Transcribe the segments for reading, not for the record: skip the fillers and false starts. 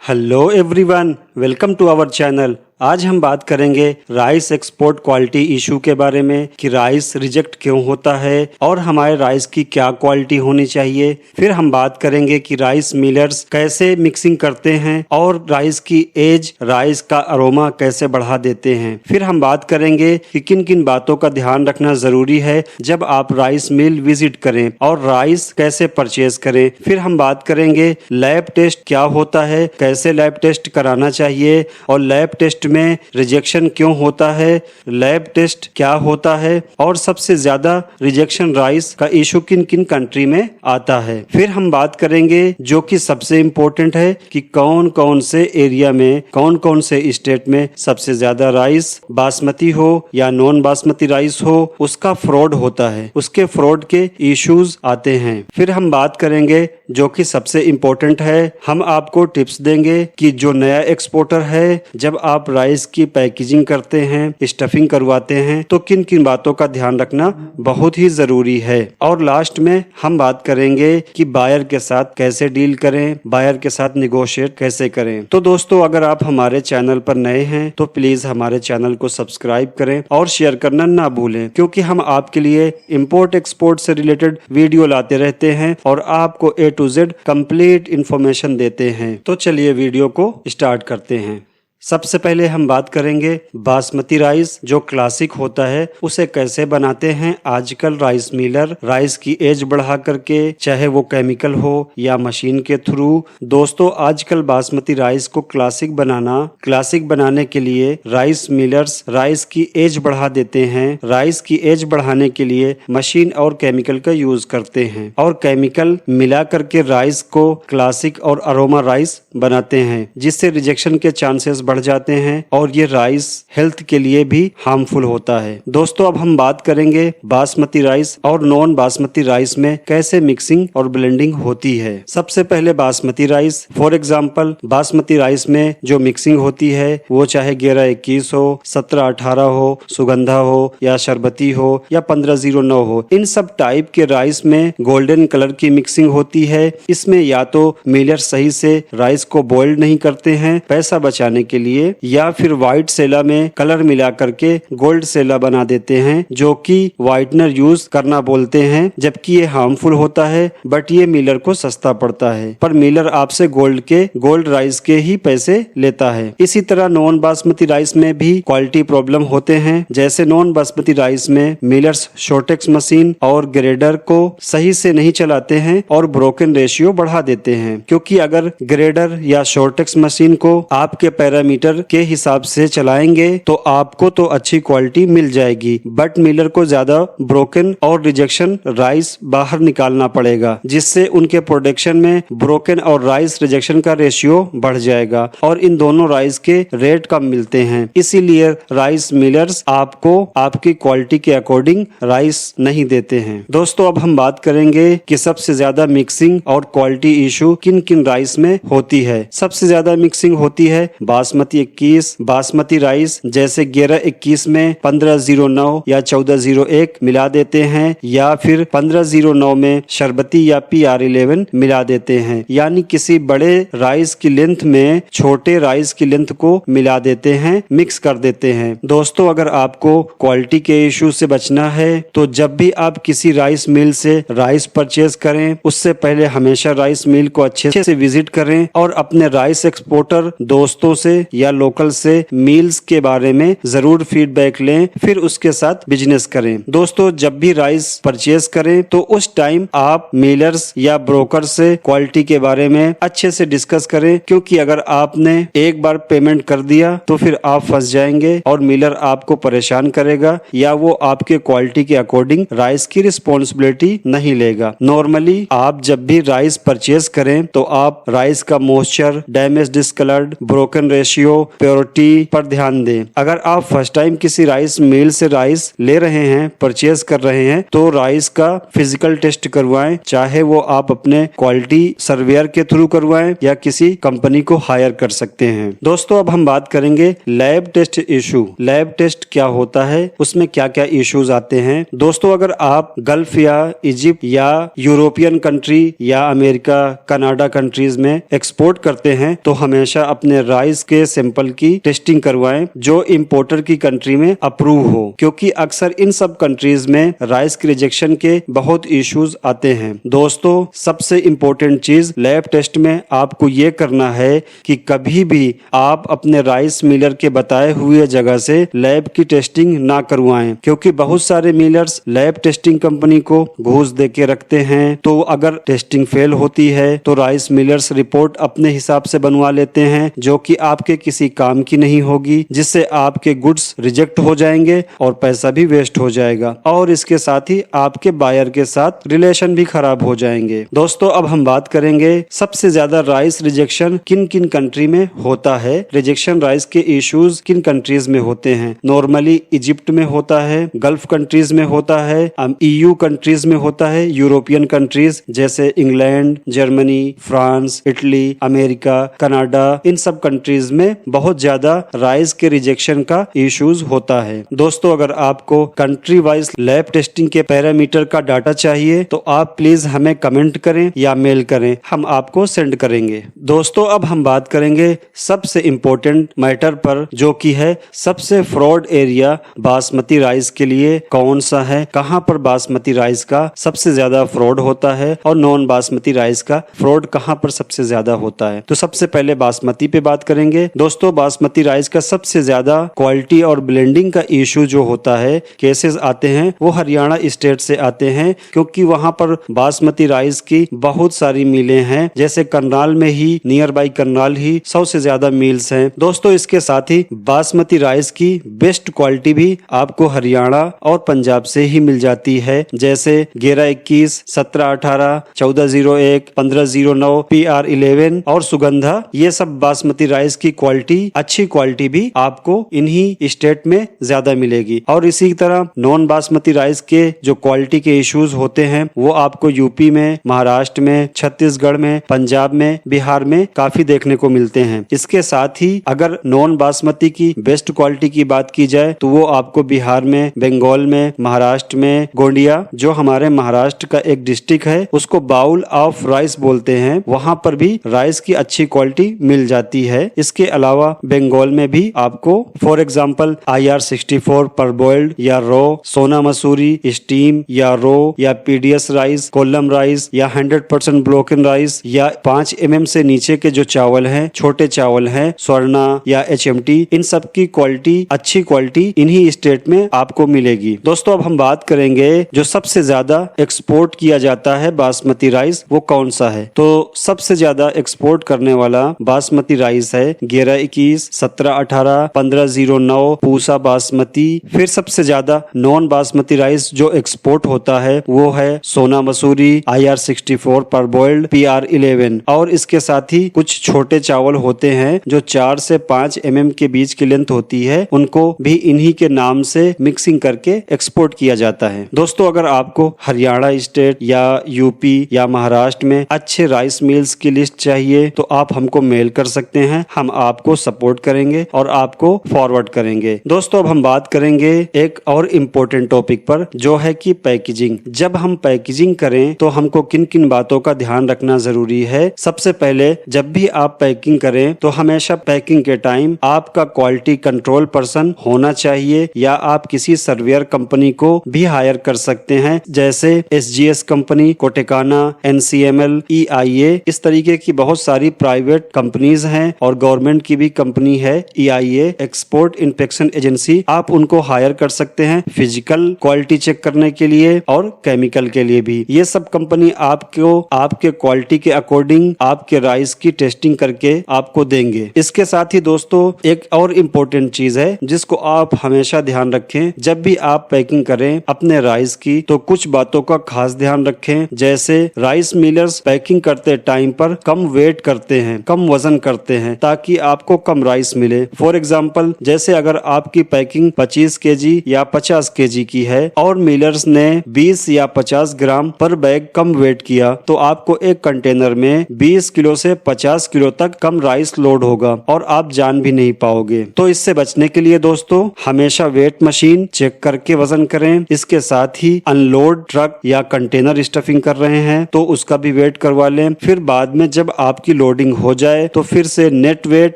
Hello everyone, welcome to our channel. आज हम बात करेंगे राइस एक्सपोर्ट क्वालिटी इशू के बारे में कि राइस रिजेक्ट क्यों होता है और हमारे राइस की क्या क्वालिटी होनी चाहिए। फिर हम बात करेंगे कि राइस मिलर्स कैसे मिक्सिंग करते हैं और राइस की एज, राइस का अरोमा कैसे बढ़ा देते हैं। फिर हम बात करेंगे कि किन किन बातों का ध्यान रखना जरूरी है जब आप राइस मिल विजिट करें और राइस कैसे परचेज करें। फिर हम बात करेंगे लैब टेस्ट क्या होता है, कैसे लैब टेस्ट कराना चाहिए और लैब टेस्ट में रिजेक्शन क्यों होता है, लैब टेस्ट क्या होता है और सबसे ज्यादा रिजेक्शन राइस का इशू किन किन कंट्री में आता है। फिर हम बात करेंगे जो कि सबसे इम्पोर्टेंट है कि कौन कौन से एरिया में, कौन कौन से स्टेट में सबसे ज्यादा राइस बासमती हो या नॉन बासमती राइस हो उसका फ्रॉड होता है, उसके फ्रॉड के इश्यूज आते हैं। फिर हम बात करेंगे जो कि सबसे इम्पोर्टेंट है, हम आपको टिप्स देंगे कि जो नया एक्सपोर्टर है जब आप राइस की पैकेजिंग करते हैं, स्टफिंग करवाते हैं तो किन किन बातों का ध्यान रखना बहुत ही जरूरी है। और लास्ट में हम बात करेंगे कि बायर के साथ कैसे डील करें, बायर के साथ निगोशिएट कैसे करें। तो दोस्तों, अगर आप हमारे चैनल पर नए हैं तो प्लीज हमारे चैनल को सब्सक्राइब करें और शेयर करना ना भूलें, क्योंकि हम आपके लिए इंपोर्ट एक्सपोर्ट से रिलेटेड वीडियो लाते रहते हैं और आपको A to Z complete information देते हैं। तो चलिए वीडियो को स्टार्ट करते हैं। सबसे पहले हम बात करेंगे बासमती राइस जो क्लासिक होता है उसे कैसे बनाते हैं आजकल राइस मिलर, राइस की एज बढ़ा करके, चाहे वो केमिकल हो या मशीन के थ्रू। दोस्तों, आजकल बासमती राइस को क्लासिक बनाने के लिए राइस मिलर्स राइस की एज बढ़ा देते हैं। राइस की एज बढ़ाने के लिए मशीन और केमिकल का यूज करते हैं और केमिकल मिला करके राइस को क्लासिक और अरोमा राइस बनाते हैं, जिससे रिजेक्शन के चांसेस बढ़ जाते हैं और ये राइस हेल्थ के लिए भी हार्मफुल होता है। दोस्तों, अब हम बात करेंगे बासमती राइस और नॉन बासमती राइस में कैसे मिक्सिंग और ब्लेंडिंग होती है। सबसे पहले basmati rice, for example basmati rice में जो मिक्सिंग होती है वो चाहे 11-21 हो, 17-18 हो, सुगंधा हो या शरबती हो या 1509 हो, इन सब टाइप के राइस में गोल्डन कलर की मिक्सिंग होती है। इसमें या तो मिलर सही से राइस को बॉइल्ड नहीं करते हैं पैसा बचाने के लिए, या फिर व्हाइट सेला में कलर मिला करके गोल्ड सेला बना देते हैं जो कि व्हाइटनर यूज करना बोलते हैं, जबकि ये हार्मफुल होता है बट ये मिलर को सस्ता पड़ता है। पर मिलर आपसे गोल्ड राइस के ही पैसे लेता है। इसी तरह नॉन बासमती राइस में भी क्वालिटी प्रॉब्लम होते हैं। जैसे नॉन बासमती राइस में मिलर्स शॉर्टेक्स मशीन और ग्रेडर को सही से नहीं चलाते हैं और ब्रोकन रेशियो बढ़ा देते हैं, क्योंकि अगर ग्रेडर या शॉर्टेक्स मशीन को आपके पैरामीटर के हिसाब से चलाएंगे तो आपको तो अच्छी क्वालिटी मिल जाएगी, बट मिलर को ज्यादा ब्रोकन और रिजेक्शन राइस बाहर निकालना पड़ेगा, जिससे उनके प्रोडक्शन में ब्रोकन और राइस रिजेक्शन का रेशियो बढ़ जाएगा और इन दोनों राइस के रेट कम मिलते हैं। इसीलिए राइस मिलर्स आपको आपकी क्वालिटी के अकॉर्डिंग राइस नहीं देते हैं। दोस्तों, अब हम बात करेंगे कि सबसे ज्यादा मिक्सिंग और क्वालिटी इशू किन किन राइस में होती है। सबसे ज्यादा मिक्सिंग होती है बासमती 21 बासमती राइस, जैसे 11-21 में 1509 या 1401 मिला देते हैं, या फिर 1509 में शरबती या PR11 मिला देते हैं, यानी किसी बड़े राइस की लेंथ में छोटे राइस की लेंथ को मिला देते हैं, मिक्स कर देते हैं। दोस्तों, अगर आपको क्वालिटी के इशू से बचना है तो जब भी आप किसी राइस मिल से राइस परचेज करें उससे पहले हमेशा राइस मिल को अच्छे से विजिट करें और अपने राइस एक्सपोर्टर दोस्तों से या लोकल से मील्स के बारे में जरूर फीडबैक लें, फिर उसके साथ बिजनेस करें। दोस्तों, जब भी राइस परचेज करें तो उस टाइम आप मिलर्स या ब्रोकर से क्वालिटी के बारे में अच्छे से डिस्कस करें, क्योंकि अगर आपने एक बार पेमेंट कर दिया तो फिर आप फंस जाएंगे और मिलर आपको परेशान करेगा या वो आपके क्वालिटी के अकॉर्डिंग राइस की रिस्पॉन्सिबिलिटी नहीं लेगा। नॉर्मली आप जब भी राइस परचेज करें तो आप राइस का moisture, damage discoloured, broken ratio ratio, purity पर ध्यान दें। अगर आप फर्स्ट टाइम किसी राइस मिल से राइस ले रहे हैं, परचेज कर रहे हैं, तो राइस का फिजिकल टेस्ट करवाएं, चाहे वो आप अपने क्वालिटी सर्वेयर के थ्रू करवाएं या किसी कंपनी को हायर कर सकते हैं। दोस्तों अब हम बात करेंगे lab test issue. Lab test क्या होता है, उसमें क्या क्या इश्यूज आते हैं। दोस्तों अगर आप गल्फ या इजिप्ट या यूरोपियन कंट्री या अमेरिका, कनाडा कंट्रीज में एक्सपोर्ट करते हैं तो हमेशा अपने राइस के सैंपल की टेस्टिंग करवाएं जो इंपोर्टर की कंट्री में अप्रूव हो, क्योंकि अक्सर इन सब कंट्रीज में राइस के रिजेक्शन के बहुत इश्यूज आते हैं। दोस्तों सबसे इम्पोर्टेंट चीज लैब टेस्ट में आपको ये करना है कि कभी भी आप अपने राइस मिलर के बताए हुए जगह से लैब की टेस्टिंग ना करवाएं, क्योंकि बहुत सारे मिलर्स लैब टेस्टिंग कंपनी को घूस दे के रखते हैं। तो अगर टेस्टिंग फेल होती है तो राइस मिलर्स रिपोर्ट अपने हिसाब से बनवा लेते हैं जो कि आपके किसी काम की नहीं होगी, जिससे आपके गुड्स रिजेक्ट हो जाएंगे और पैसा भी वेस्ट हो जाएगा और इसके साथ ही आपके बायर के साथ रिलेशन भी खराब हो जाएंगे। दोस्तों अब हम बात करेंगे सबसे ज्यादा राइस रिजेक्शन किन किन कंट्री में होता है, रिजेक्शन राइस के इश्यूज किन कंट्रीज में होते हैं। नॉर्मली इजिप्ट में होता है, गल्फ कंट्रीज में होता है, EU कंट्रीज में होता है, यूरोपियन कंट्रीज जैसे England, Germany, France, Italy, America, Canada, इन सब कंट्रीज में बहुत ज्यादा राइस के रिजेक्शन का इश्यूज होता है। दोस्तों अगर आपको कंट्री वाइज लैब टेस्टिंग के पैरामीटर का डाटा चाहिए तो आप प्लीज हमें कमेंट करें या मेल करें, हम आपको सेंड करेंगे। दोस्तों अब हम बात करेंगे सबसे इम्पोर्टेंट मैटर पर, जो कि है सबसे फ्रॉड एरिया बासमती राइस के लिए कौन सा है, कहां पर बासमती राइस का सबसे ज्यादा फ्रॉड होता है और नॉन बासमती राइस का फ्रॉड कहां पर सबसे ज्यादा होता है। तो सबसे पहले बासमती पे बात करेंगे। दोस्तों बासमती राइस का सबसे ज्यादा क्वालिटी और ब्लेंडिंग का इशू जो होता है, केसेस आते हैं, वो हरियाणा स्टेट से आते हैं, क्योंकि वहां पर बासमती राइस की बहुत सारी मिलें हैं। जैसे करनाल में ही, नियर बाई करनाल ही 100 से ज्यादा मिल्स हैं। दोस्तों इसके साथ ही बासमती राइस की बेस्ट क्वालिटी भी आपको हरियाणा और पंजाब से ही मिल जाती है, जैसे 1121, 1718, 1401, 1509, PR11 और सुगंधा। ये सब बासमती राइस की क्वालिटी, अच्छी क्वालिटी भी आपको इन्हीं स्टेट में ज्यादा मिलेगी। और इसी तरह नॉन बासमती राइस के जो क्वालिटी के इश्यूज होते हैं वो आपको यूपी में, महाराष्ट्र में, छत्तीसगढ़ में, पंजाब में, बिहार में काफी देखने को मिलते हैं। इसके साथ ही अगर नॉन बासमती की बेस्ट क्वालिटी की बात की जाए तो वो आपको बिहार में, बंगाल में, महाराष्ट्र में, गोंडिया जो हमारे महाराष्ट्र का एक डिस्ट्रिक्ट है उसको बाउल ऑफ राइस बोलते हैं, वहां पर भी राइस की अच्छी क्वालिटी मिल जाती है। इसके अलावा बंगाल में भी आपको फॉर एग्जांपल IR64 परबॉइल्ड या रो, सोना मसूरी, स्टीम या रो या PDS राइस, कोलम राइस या 100% ब्रोकन राइस या 5 mm से नीचे के जो चावल हैं, छोटे चावल हैं, स्वर्णा या HMT, इन सब की क्वालिटी, अच्छी क्वालिटी इन्हीं स्टेट में आपको मिलेगी। दोस्तों अब हम बात करेंगे जो सबसे ज्यादा एक्सपोर्ट किया जाता है बासमती राइस वो कौन सा है। तो सबसे ज्यादा एक्सपोर्ट करने वाला बासमती राइस है 1121, 1718, 1509 पूसा बासमती। फिर सबसे ज्यादा नॉन बासमती राइस जो एक्सपोर्ट होता है वो है सोना मसूरी, IR64 परबॉइल्ड, PR11। और इसके साथ ही कुछ छोटे चावल होते हैं जो 4 से 5 mm के बीच की लेंथ होती है, उनको भी इन्हीं के नाम से मिक्सिंग करके एक्सपोर्ट किया जाता है। दोस्तों अगर आपको हरियाणा स्टेट या यूपी या महाराष्ट्र में अच्छे राइस मिल्स की लिस्ट चाहिए तो आप हमको मेल कर सकते हैं, हम आपको सपोर्ट करेंगे और आपको फॉरवर्ड करेंगे। दोस्तों अब हम बात करेंगे एक और इम्पोर्टेंट टॉपिक पर, जो है कि पैकेजिंग। जब हम पैकेजिंग करें तो हमको किन किन बातों का ध्यान रखना जरूरी है। सबसे पहले जब भी आप पैकिंग करें तो हमेशा पैकिंग के टाइम आपका क्वालिटी कंट्रोल पर्सन होना चाहिए, या आप किसी सर्वेयर कंपनी को भी हायर कर सकते हैं, जैसे SGS कंपनी, कोटेकाना, NCML, EIA। इस तरीके की बहुत सारी प्राइवेट कंपनीज हैं और गवर्नमेंट की भी कंपनी है EIA, एक्सपोर्ट इंस्पेक्शन एजेंसी। आप उनको हायर कर सकते हैं फिजिकल क्वालिटी चेक करने के लिए और केमिकल के लिए भी। ये सब कंपनी आपको आपके क्वालिटी के अकॉर्डिंग आपके राइस की टेस्टिंग करके आपको देंगे। इसके साथ ही दोस्तों एक और इम्पोर्टेंट चीज है जिसको आप हमेशा ध्यान रखें, जब भी आप पैकिंग करें अपने राइस की तो कुछ बातों का खास ध्यान रखें। जैसे राइस मिलर्स पैकिंग करते टाइम पर कम वेट करते हैं, कम वजन करते हैं, ताकि आपको कम राइस मिले। फॉर एग्जाम्पल, जैसे अगर आपकी पैकिंग 25 केजी या 50 केजी की है और मिलर्स ने 20 या 50 ग्राम पर बैग कम वेट किया, तो आपको एक कंटेनर में 20 किलो से 50 किलो तक कम राइस लोड होगा और आप जान भी नहीं पाओगे। तो इससे बचने के लिए दोस्तों हमेशा वेट मशीन चेक करके वजन करें। इसके साथ ही अनलोड ट्रक या कंटेनर स्टफिंग कर रहे हैं तो उसका भी वेट करवा लें। फिर बाद में जब आपकी लोडिंग हो जाए तो फिर से नेट वेट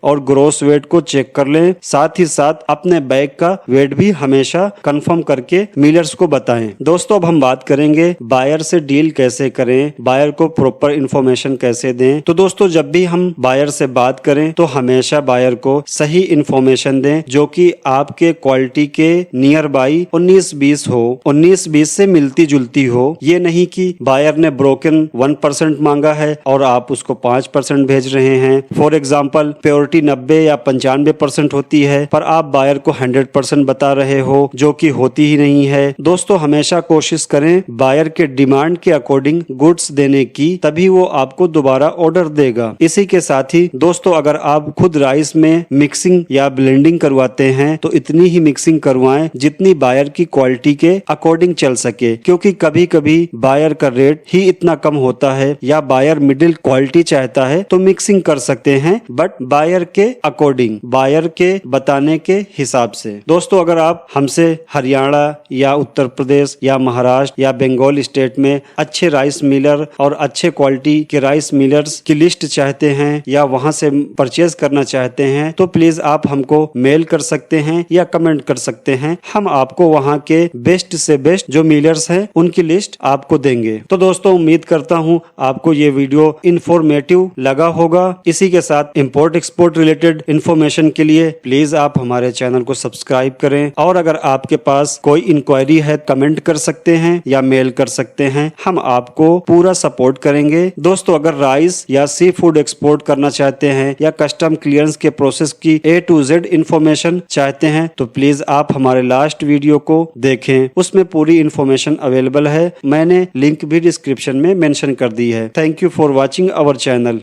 और ग्रोस वेट को चेक कर लें। साथ ही साथ अपने बैग का वेट भी हमेशा कंफर्म करके मिलर्स को बताएं। दोस्तों अब हम बात करेंगे बायर से डील कैसे करें, बायर को प्रॉपर इंफॉर्मेशन कैसे दें। तो दोस्तों जब भी हम बायर से बात करें तो हमेशा बायर को सही इंफॉर्मेशन दें जो कि आपके क्वालिटी के नियर बाई 19-20 हो, 19-20 से मिलती जुलती हो। ये नहीं कि बायर ने ब्रोकन 1% मांगा है और आप उसको 5% भेज रहे हैं। फॉर एग्जाम्पल, प्योरिटी 90 या 95% होती है पर आप बायर को 100% बता रहे हो, जो कि होती ही नहीं है। दोस्तों हमेशा कोशिश करें बायर के डिमांड के अकॉर्डिंग गुड्स देने की, तभी वो आपको दोबारा ऑर्डर देगा। इसी के साथ ही दोस्तों अगर आप खुद राइस में मिक्सिंग या ब्लेंडिंग करवाते हैं तो इतनी ही मिक्सिंग करवाएं जितनी बायर की क्वालिटी के अकॉर्डिंग चल सके, क्योंकि कभी कभी बायर का रेट ही इतना कम होता है या बायर मिडिल क्वालिटी चाहता है तो मिक्सिंग कर सकते हैं, बट बायर के अकॉर्डिंग, बायर के बताने के हिसाब से। दोस्तों अगर आप हमसे हरियाणा या उत्तर प्रदेश या महाराष्ट्र या बंगाल स्टेट में अच्छे राइस मिलर और अच्छे क्वालिटी के राइस मिलर्स की लिस्ट चाहते हैं या वहां से परचेज करना चाहते हैं तो प्लीज आप हमको मेल कर सकते हैं या कमेंट कर सकते हैं। हम आपको वहां के बेस्ट से बेस्ट जो मिलर्स हैं उनकी लिस्ट आपको देंगे। तो दोस्तों उम्मीद करता हूं आपको ये वीडियो इंफॉर्मेटिव लगा होगा। इसी के साथ इंपोर्ट एक्सपोर्ट रिलेटेड इंफॉर्मेशन के लिए प्लीज आप हमारे चैनल को सब्सक्राइब करें और अगर आपके पास कोई इंक्वायरी है कमेंट कर सकते हैं या मेल कर सकते हैं, हम आपको पूरा सपोर्ट करेंगे। दोस्तों अगर राइस या सी फूड एक्सपोर्ट करना चाहते हैं या कस्टम क्लियरेंस के प्रोसेस की A to Z इंफॉर्मेशन चाहते हैं तो प्लीज आप हमारे लास्ट वीडियो को देखें, उसमें पूरी इंफॉर्मेशन अवेलेबल है। मैंने लिंक भी डिस्क्रिप्शन में मेंशन कर दी है। Thank you for watching our channel.